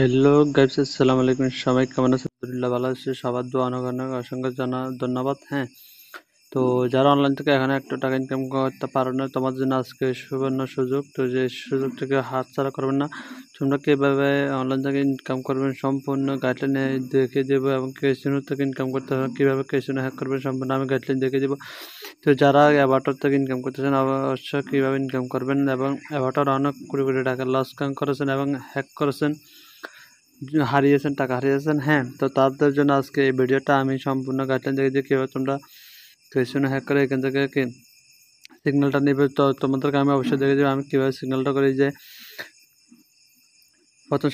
Hello guys, আসসালামু আলাইকুম। সবাই কেমন আছেন? আলহামদুলিল্লাহ ভালো আছি। সবার দোয়া অনেক অনেক অসংখ্য ধন্যবাদ। তো যারা অনলাইন থেকে এখানে একটা টাকা ইনকাম করতে পারো না, তোমার জন্য আজকে সুবর্ণ সুযোগ। তো যে সুযোগ থেকে হাতছাড়া করবেন না। তোমরা কীভাবে অনলাইন থেকে ইনকাম করবেন সম্পূর্ণ গাইডলাইন দেখে দেবো, এবং ক্যাসিনো থেকে ইনকাম করতে হবে কীভাবে ক্যাসিনো হ্যাক করবেন সম্পূর্ণ আমি গাইডলাইন দেখে দেবো। তো যারা অ্যাভাটার থেকে ইনকাম করতেছেন অবশ্যই কীভাবে ইনকাম করবেন, এবং অ্যাভাটার অনেক কোটি কোটি টাকা লস করেছেন এবং হ্যাক করেছেন, টাকা হারিয়েছেন। তো তাদের জন্য আজকে এই ভিডিওটা আমি সম্পূর্ণ গাইডলাইন দেখে যে কীভাবে তোমরা ক্যাসিনো হ্যাক করে এখান থেকে কি সিগন্যালটা নেবে। তো তোমাদেরকে আমি অবশ্যই দেখে দেবো আমি কীভাবে সিগন্যালটা করি। যে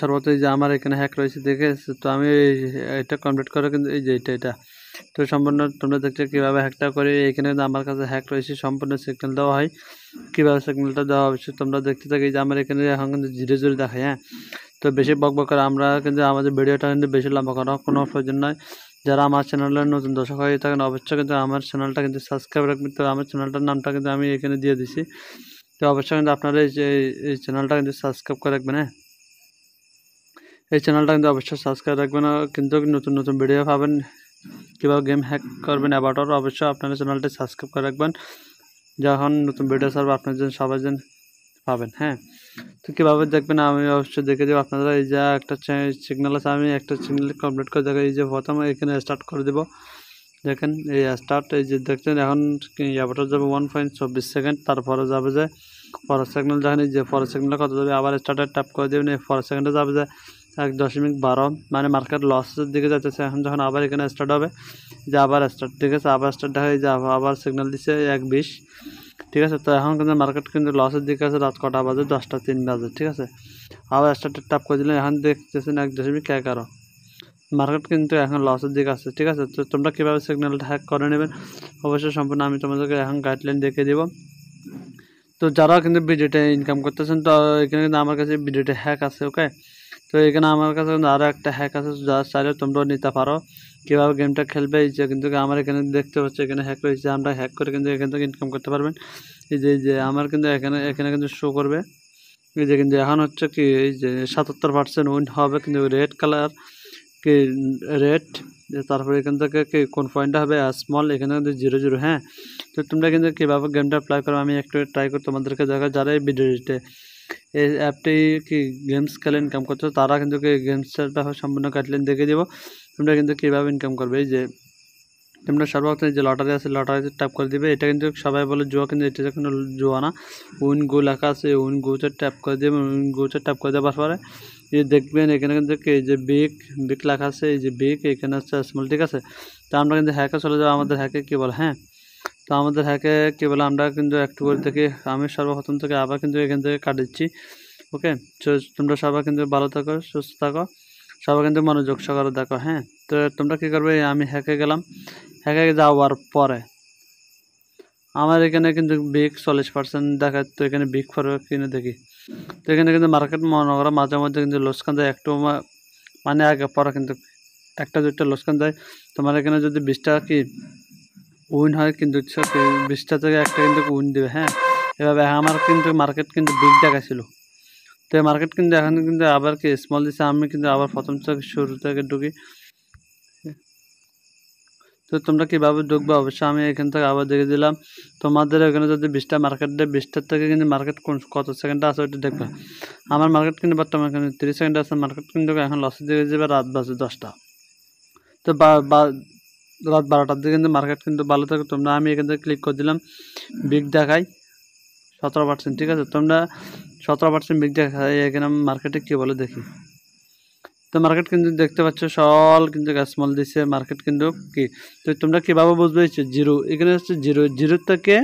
সর্বপ্রথম যে আমার এখানে হ্যাক রয়েছে দেখে, তো আমি এটা কমপ্লিট করে কিন্তু এই যে এটা তো সম্পূর্ণ তোমরা দেখতে কীভাবে হ্যাকটা করে। এখানে আমার কাছে হ্যাক রয়েছে, সম্পূর্ণ সিগন্যাল দেওয়া হয়। কীভাবে সিগন্যালটা দেওয়া অবশ্যই তোমরা দেখতে থাকি। যে আমার এখানে এখন কিন্তু জিরো দেখায়। তো বেশি বক করে আমরা কিন্তু আমাদের ভিডিওটা কিন্তু বেশি লম্বা করার কোনো প্রয়োজন নয়। যারা আমার চ্যানেলে নতুন দর্শক হয়ে থাকেন অবশ্যই কিন্তু আমার চ্যানেলটা কিন্তু সাবস্ক্রাইব রাখবেন। তো আমার চ্যানেলটার নামটা কিন্তু আমি এখানে দিয়ে দিছি। তো অবশ্যই কিন্তু আপনারা এই চ্যানেলটা কিন্তু সাবস্ক্রাইব করে রাখবেন। এই চ্যানেলটা কিন্তু অবশ্যই সাবস্ক্রাইব রাখবেন, কিন্তু নতুন নতুন ভিডিও পাবেন কীভাবে গেম হ্যাক করবেন অ্যাবাউটার। অবশ্যই আপনারা চ্যানেলটা সাবস্ক্রাইব করে রাখবেন, যখন নতুন ভিডিও ছাড়বো আপনার জন্য সবাই যেন পাবেন। তো কীভাবে দেখবেন আমি অবশ্যই দেখে দেবো আপনারা। এই যে একটা সিগন্যাল আছে, আমি একটা সিগন্যাল কমপ্লিট করে দেখো। এই যে প্রথমে এখানে স্টার্ট করে দেবো, দেখেন এই স্টার্ট। এই যে দেখছেন এখন অ্যাবাউটার যাবে 1.24 সেকেন্ড, তারপরে যাবে যে পরের সিগন্যাল। যখন এই যে পরের সিগন্যাল কত যাবে, আবার স্টার্টে ট্যাপ করে দেবেন। এই পরের সেকেন্ডে যাবে যে 1.12, মানে মার্কেট লসের দিকে যাচ্ছে। এখন যখন আবার এখানে স্টার্ট হবে, যে আবার স্টার্ট ঠিক আছে, আবার স্টার্ট দেখা যায় যে আবার সিগন্যাল দিচ্ছে 1.20, ঠিক আছে। তো এখন কিন্তু মার্কেট কিন্তু লসের দিকে আছে। রাত কটা বাজে? 10টা 3 বাজে, ঠিক আছে। আবার স্টার্টে ট্যাপ করে দিলেন, এখন দেখতেছেন 1.11। মার্কেট কিন্তু এখন লসের দিকে আছে, ঠিক আছে। তো তোমরা কীভাবে সিগন্যালটা হ্যাক করে নেবেন অবশ্যই সম্পূর্ণ আমি তোমাদেরকে এখন গাইডলাইন দেখিয়ে দেবো। তো যারা কিন্তু ভিডিওটা ইনকাম করতেছেন, তো এখানে কিন্তু আমার কাছে ভিডিওটা হ্যাক আছে, ওকে। তো এখানে আমার কাছে কিন্তু আরও একটা হ্যাক আছে, যা চাইলে তোমরাও নিতে পারো। কীভাবে গেমটা খেলবে এই যে কিন্তু আমার এখানে দেখতে পাচ্ছি এখানে হ্যাক রয়েছে। আমরা হ্যাক করে কিন্তু এখান থেকে ইনকাম করতে পারবেন। এই যে আমার কিন্তু এখানে কিন্তু শো করবে। এই যে কিন্তু এখন হচ্ছে কি, এই যে 77% উইন হবে, কিন্তু রেড কালার কি রেড, তারপরে এখান থেকে কি কোন পয়েন্টটা হবে স্মল, এখানে কিন্তু 0 তো তোমরা কিন্তু কীভাবে গেমটা অ্যাপ্লাই করো আমি একটু ট্রাই করে তোমাদেরকে দেখা। যারা এই ভিডিওতে এই অ্যাপটি কি গেমস খেলে ইনকাম করছো, তারা কিন্তু গেমসের ব্যাপারে সম্পূর্ণ গাইডলাইন দেখে দেবো। তোমরা কিন্তু কীভাবে ইনকাম করবে। এই যে তোমরা সর্বপ্রথম যে লটারি আছে, লটারিতে ট্যাপ করে দিবে। এটা কিন্তু সবাই বলে জুয়া, কিন্তু এটা কোনো জুয়া না। উইন গো লেখা আছে, উইন গোতে ট্যাপ করে দেবে। উইন গোতে ট্যাপ করে দেওয়ার পরে এই দেখবেন এখানে কিন্তু এই যে বিগ লেখা আছে, এই যে বিগ, এখানে হচ্ছে স্মল, ঠিক আছে। তো আমরা কিন্তু হ্যাকে চলে যাবো। আমাদের হ্যাকে কী বলে, তো আমাদের হ্যাকে কী বলে আমরা কিন্তু একটু করে দেখি। আমি সর্বপ্রথম থেকে আবার কিন্তু এখান থেকে কাটাচ্ছি, ওকে। তো তোমরা সবাই কিন্তু ভালো থাকো, সুস্থ থাকো, সবাই কিন্তু মনোযোগ সহকারে দেখো। তো তোমরা কী করবে, আমি হ্যাকে গেলাম। হ্যাকে যাওয়ার পরে আমার এখানে কিন্তু বিগ 40% দেখায়। তো এখানে বিগ পড়বে কিনে দেখি। তো এখানে কিন্তু মার্কেট মনে করা মাঝে মধ্যে কিন্তু লোসকান দেয় একটু, মানে আগে পরে কিন্তু 1-2টা লোসকান দেয়। তোমার এখানে যদি 20টা কি উইন হয়, কিন্তু 20টা থেকে একটা কিন্তু উইন দেবে। এভাবে আমার কিন্তু মার্কেট কিন্তু বিগ দেখাচ্ছিল। তো এই মার্কেট কিন্তু এখন কিন্তু আবার কি স্মল দিচ্ছে। আমি কিন্তু আবার প্রথম থেকে শুরু থেকে ঢুকি। তো তোমরা কীভাবে ঢুকবে অবশ্যই আমি এখান থেকে আবার দেখে দিলাম। তোমাদের এখানে যদি 20টা মার্কেট দেয়, 20টার থেকে কিন্তু মার্কেট কত সেকেন্ডে আছে ওইটা দেখবে। আমার মার্কেট কিন্তু বর্তমানে 30 সেকেন্ড আছে। মার্কেট কিন্তু এখন লসের দিকে যাবে। রাত বাজে 10টা। তো রাত 12টার দিকে কিন্তু মার্কেট কিন্তু ভালো থাকে। তোমরা আমি এখান থেকে ক্লিক করে দিলাম, বিগ দেখাই 17%, ঠিক আছে। তোমরা 17% বিগ দেখাই। এখানে মার্কেটে কী বলে দেখি। তো মার্কেট কিন্তু দেখতে পাচ্ছ সল কিন্তু স্মল দিচ্ছে মার্কেট কিন্তু কি। তো তোমরা কীভাবে বুঝবে, জিরো, এখানে হচ্ছে জিরো থেকে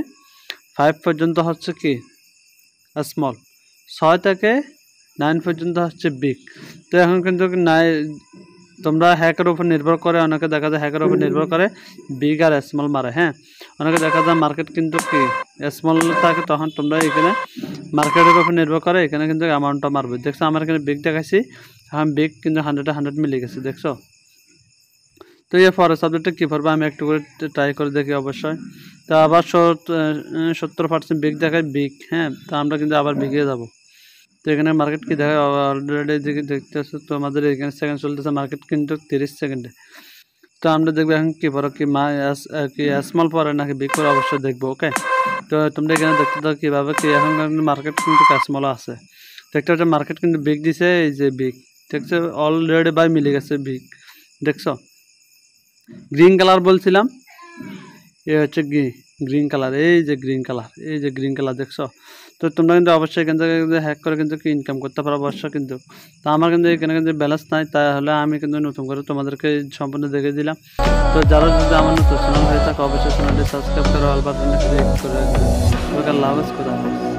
5 পর্যন্ত হচ্ছে কি স্মল, 6 থেকে 9 পর্যন্ত হচ্ছে বিগ। তো এখন কিন্তু নাই, তোমরা হ্যাকের উপর নির্ভর করে, অনেকে দেখা যায় হ্যাকের উপর নির্ভর করে বিগ আর স্মল মারে। অনেকে দেখা যায় মার্কেট কিন্তু কি স্মল থাকে, তখন তোমরা এখানে মার্কেটের উপর নির্ভর করে এখানে কিন্তু অ্যামাউন্টটা মারবে। দেখছো আমার এখানে বিগ দেখাইছি, এখন বিগ কিন্তু 100 মিলে গেছে, দেখছো। তো এই ফরেস্ট সাবজেক্টটা কী করবো আমি একটু করে ট্রাই করে দেখি অবশ্যই। তো আবার 70% বিগ দেখায় বিগ। তো আমরা কিন্তু আবার বিগে যাব। তো এখানে মার্কেট কি দেখা অলরেডি দেখতেছো তোমাদের এখানে সেকেন্ড চলতেছে মার্কেট কিন্তু 30 সেকেন্ডে। তো আমরা দেখবো এখন কি পরে কি কি স্মল পরে নাকি বিগ পরে অবশ্যই দেখবো। ওকে, তো তোমরা এখানে দেখতে থাকো কীভাবে কি এখন মার্কেট কিন্তু স্মলও আছে। দেখতে পাচ্ছ মার্কেট কিন্তু বিগ দিছে, এই যে বিগ দেখছো অলরেডি বাই মিলে গেছে বিগ, দেখছো গ্রিন কালার বলছিলাম, এ হচ্ছে গ্রিন কালার, এই যে গ্রিন কালার, এই যে গ্রিন কালার দেখছো। তো তোমরা কিন্তু অবশ্যই এখান থেকে হ্যাক করে কিন্তু ইনকাম করতে পারো অবশ্যই কিন্তু। তো আমার কিন্তু এখানে কিন্তু ব্যালেন্স নাই, তাহলে আমি কিন্তু নতুন করে তোমাদেরকে সম্পূর্ণ দেখে দিলাম। তো যারা যদি আমার নতুন চ্যানেল হয়ে থাকে অবশ্যই চ্যানেলটি সাবস্ক্রাইব করে অল বাটনে ক্লিক করে রাখবে। আল্লাহ হাফেজ।